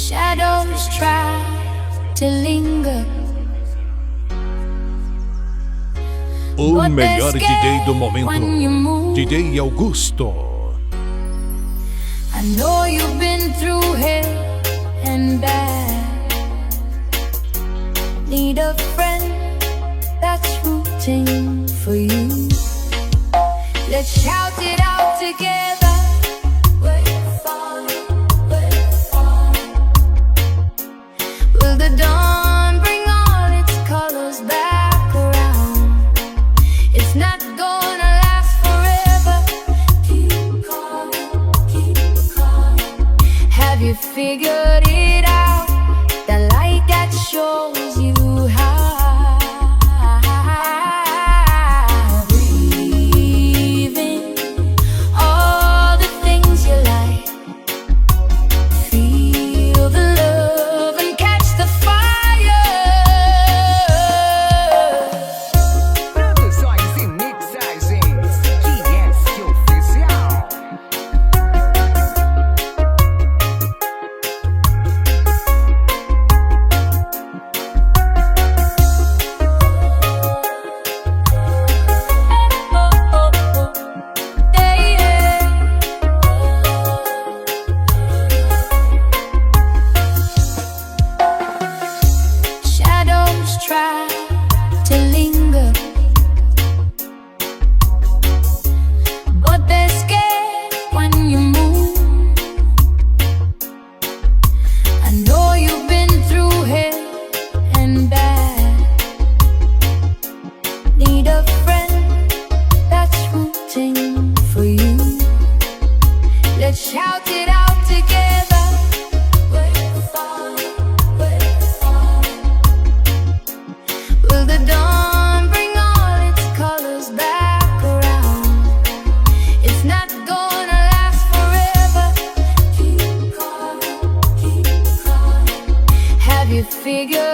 Shadows try to linger. O melhor DJ do momento, DJ Augusto. I know you've been through hell and back. Need a friend that's rooting for you. Let's shout it out together. Where you fall, where you fall. Will the dawn bring all its colors back around? It's not gonna last forever. Keep calm, keep calm. Have you figured it out? The light that shows you how. Breathe in all the things you like. Feel the love and catch the fire. Produções e mixagens esse oficial. Shadows try to linger, but they're scared when you move. I know you've been through hell and back. Need a friend that's rooting for you. Let's shout it out together. Where you fall, where you fall. Will the dawn bring all its colors back around? It's not gonna last forever. Keep calm, keep calm. Have you figured